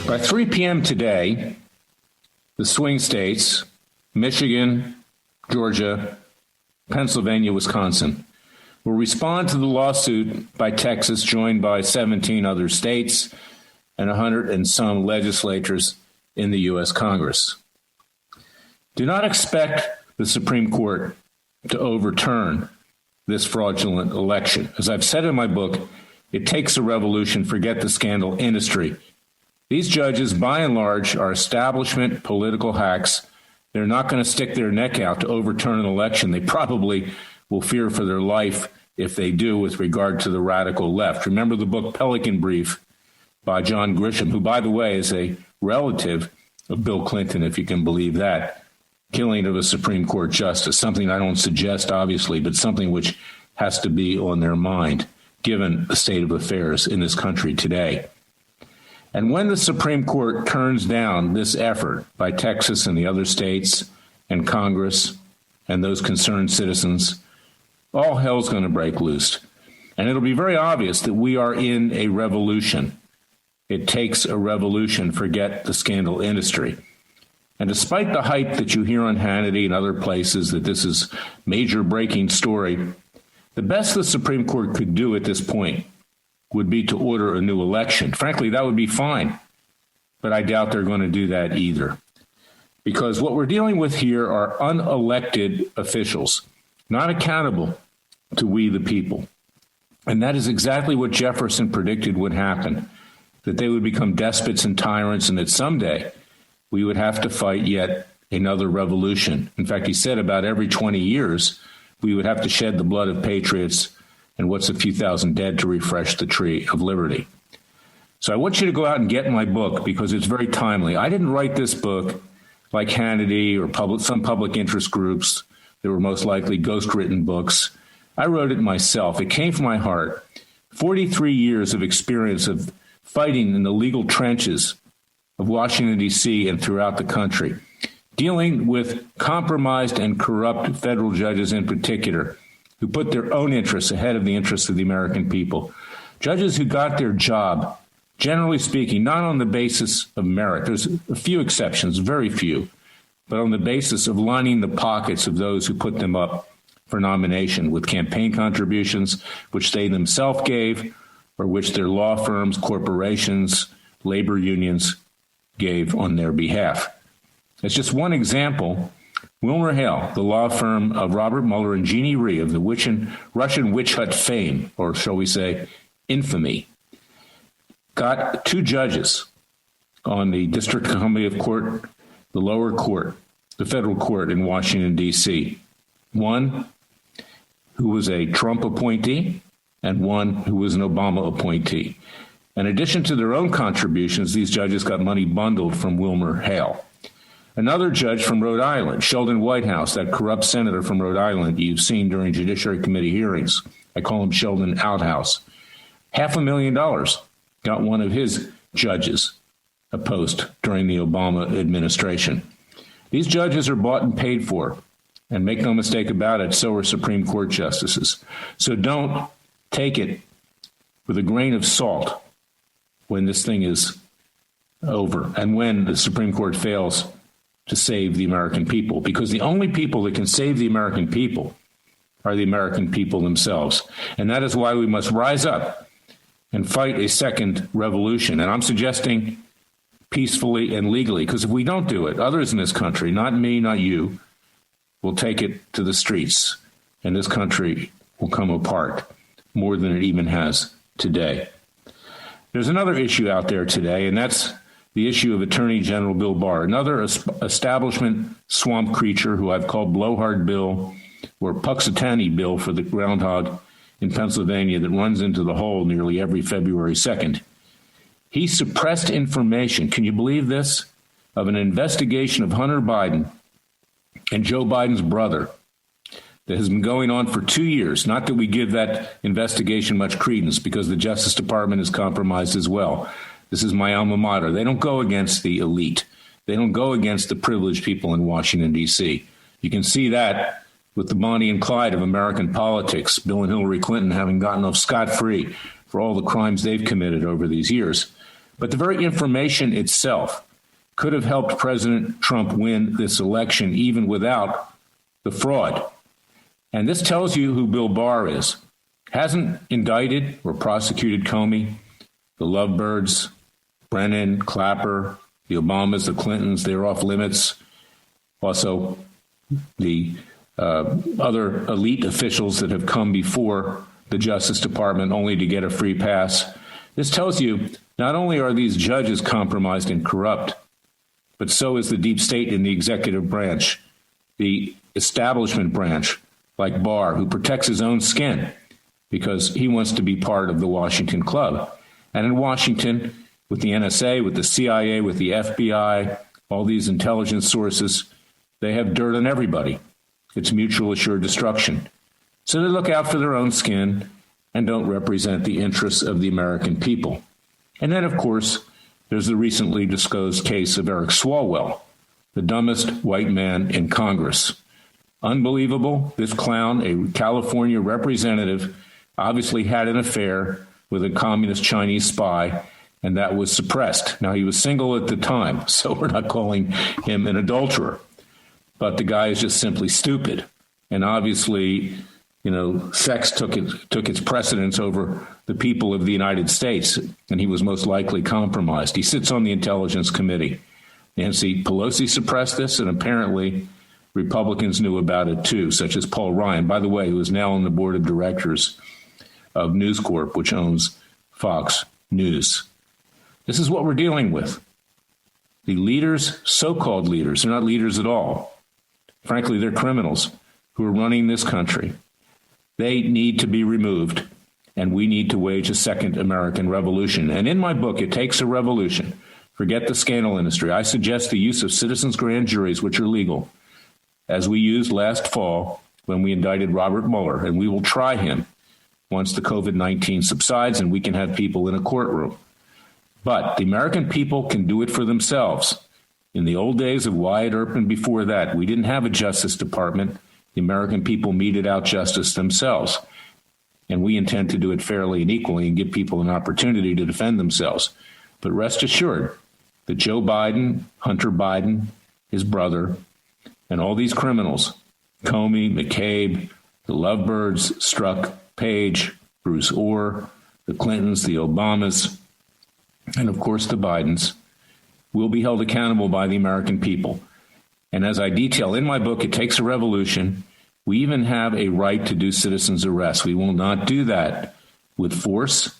By 3 p.m. today, the swing states, Michigan, Georgia, Pennsylvania, Wisconsin, will respond to the lawsuit by Texas, joined by 17 other states and 100 and some legislators in the U.S. Congress. Do not expect the Supreme Court to overturn this fraudulent election. As I've said in my book, it takes a revolution, forget the scandal industry. These judges, by and large, are establishment political hacks. They're not going to stick their neck out to overturn an election. They probably will fear for their life if they do with regard to the radical left. Remember the book Pelican Brief by John Grisham, who, by the way, is a relative of Bill Clinton, if you can believe that. Killing of a Supreme Court justice, something I don't suggest, obviously, but something which has to be on their mind, given the state of affairs in this country today. And when the Supreme Court turns down this effort by Texas and the other states and Congress and those concerned citizens, all hell's going to break loose. And it'll be very obvious that we are in a revolution. It takes a revolution, forget the scandal industry. And despite the hype that you hear on Hannity and other places that this is major breaking story, the best the Supreme Court could do at this point would be to order a new election. Frankly, that would be fine, but I doubt they're going to do that either. Because what we're dealing with here are unelected officials, not accountable to we the people. And that is exactly what Jefferson predicted would happen, that they would become despots and tyrants, and that someday we would have to fight yet another revolution. In fact, he said about every 20 years, we would have to shed the blood of patriots and what's a few thousand dead to refresh the tree of liberty. So I want you to go out and get my book because it's very timely. I didn't write this book like Hannity or some public interest groups that were most likely ghost-written books. I wrote it myself. It came from my heart. 43 years of experience of fighting in the legal trenches of Washington, D.C. and throughout the country, dealing with compromised and corrupt federal judges in particular, who put their own interests ahead of the interests of the American people. Judges who got their job, generally speaking, not on the basis of merit. There's a few exceptions, very few, but on the basis of lining the pockets of those who put them up for nomination with campaign contributions, which they themselves gave, or which their law firms, corporations, labor unions gave on their behalf. As just one example, Wilmer Hale, the law firm of Robert Mueller and Jeannie Rhee of the Russian witch hunt fame, or shall we say infamy, got 2 judges on the District of Columbia Court, the lower court, the federal court in Washington, D.C. One who was a Trump appointee and one who was an Obama appointee. In addition to their own contributions, these judges got money bundled from Wilmer Hale. Another judge from Rhode Island, Sheldon Whitehouse, that corrupt senator from Rhode Island you've seen during Judiciary Committee hearings. I call him Sheldon Outhouse. $500,000 got one of his judges a post during the Obama administration. These judges are bought and paid for, and make no mistake about it, so are Supreme Court justices. So don't take it with a grain of salt when this thing is over and when the Supreme Court fails to save the American people, because the only people that can save the American people are the American people themselves. And that is why we must rise up and fight a second revolution. And I'm suggesting peacefully and legally, because if we don't do it, others in this country, not me, not you, will take it to the streets, and this country will come apart more than it even has today. There's another issue out there today, and that's the issue of Attorney General Bill Barr, another establishment swamp creature who I've called Blowhard Bill or Puxatawny Bill for the groundhog in Pennsylvania that runs into the hole nearly every February 2nd. He suppressed information, can you believe this, of an investigation of Hunter Biden and Joe Biden's brother that has been going on for 2 years. Not that we give that investigation much credence, because the Justice Department is compromised as well. This is my alma mater. They don't go against the elite. They don't go against the privileged people in Washington, D.C. You can see that with the Bonnie and Clyde of American politics, Bill and Hillary Clinton having gotten off scot-free for all the crimes they've committed over these years. But the very information itself could have helped President Trump win this election even without the fraud. And this tells you who Bill Barr is. Hasn't indicted or prosecuted Comey, the Lovebirds, Brennan, Clapper, the Obamas, the Clintons, they're off limits. Also, the other elite officials that have come before the Justice Department only to get a free pass. This tells you not only are these judges compromised and corrupt, but so is the deep state in the executive branch, the establishment branch, like Barr, who protects his own skin because he wants to be part of the Washington Club. And in Washington, with the NSA, with the CIA, with the FBI, all these intelligence sources, they have dirt on everybody. It's mutual assured destruction. So they look out for their own skin and don't represent the interests of the American people. And then, of course, there's the recently disclosed case of Eric Swalwell, the dumbest white man in Congress. Unbelievable. This clown, a California representative, obviously had an affair with a communist Chinese spy, and that was suppressed. Now, he was single at the time, so we're not calling him an adulterer. But the guy is just simply stupid. And obviously, sex took its precedence over the people of the United States, and he was most likely compromised. He sits on the Intelligence Committee. Nancy Pelosi suppressed this, and apparently Republicans knew about it too, such as Paul Ryan, by the way, who is now on the board of directors of News Corp, which owns Fox News. This is what we're dealing with. The leaders, so-called leaders, they're not leaders at all. Frankly, they're criminals who are running this country. They need to be removed, and we need to wage a second American revolution. And in my book, It Takes a Revolution, Forget the Scandal Industry, I suggest the use of citizens' grand juries, which are legal, as we used last fall when we indicted Robert Mueller, and we will try him once the COVID-19 subsides and we can have people in a courtroom. But the American people can do it for themselves. In the old days of Wyatt Earp and before that, we didn't have a Justice Department. The American people meted out justice themselves. And we intend to do it fairly and equally and give people an opportunity to defend themselves. But rest assured that Joe Biden, Hunter Biden, his brother, and all these criminals, Comey, McCabe, the Lovebirds, Strzok, Page, Bruce Orr, the Clintons, the Obamas, and of course the Bidens, will be held accountable by the American people. And as I detail in my book, It Takes a Revolution, we even have a right to do citizens' arrest. We will not do that with force,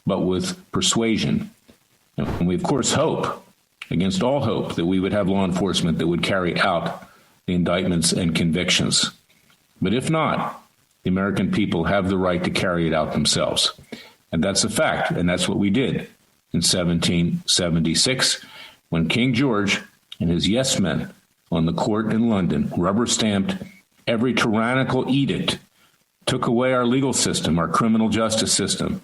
but with persuasion. And we, of course, hope, against all hope, that we would have law enforcement that would carry out the indictments and convictions. But if not, the American people have the right to carry it out themselves. And that's a fact, and that's what we did in 1776, when King George and his yes men on the court in London rubber-stamped every tyrannical edict, took away our legal system, our criminal justice system.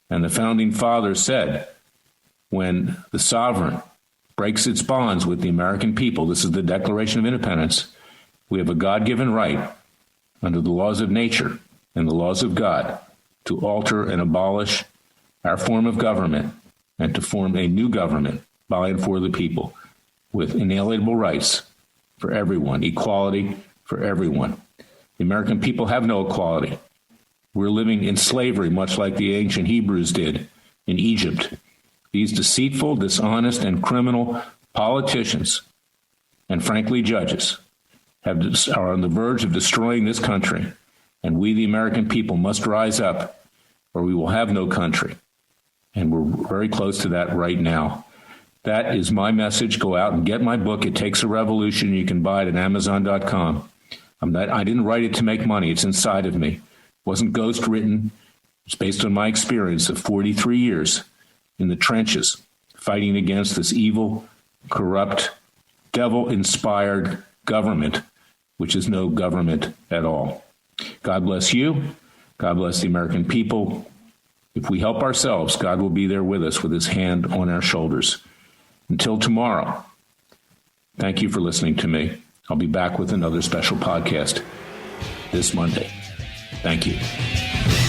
And the founding fathers said, when the sovereign breaks its bonds with the American people, this is the Declaration of Independence, we have a God-given right under the laws of nature and the laws of God to alter and abolish our form of government and to form a new government by and for the people with inalienable rights for everyone, equality for everyone. The American people have no equality. We're living in slavery, much like the ancient Hebrews did in Egypt. These deceitful, dishonest, and criminal politicians, and frankly judges, are on the verge of destroying this country. And we, the American people, must rise up, or we will have no country. And we're very close to that right now. That is my message. Go out and get my book, It Takes a Revolution. You can buy it at Amazon.com. I didn't write it to make money. It's inside of me. It wasn't ghost written. It's based on my experience of 43 years in the trenches, fighting against this evil, corrupt, devil-inspired government, which is no government at all. God bless you. God bless the American people. If we help ourselves, God will be there with us with his hand on our shoulders. Until tomorrow, thank you for listening to me. I'll be back with another special podcast this Monday. Thank you.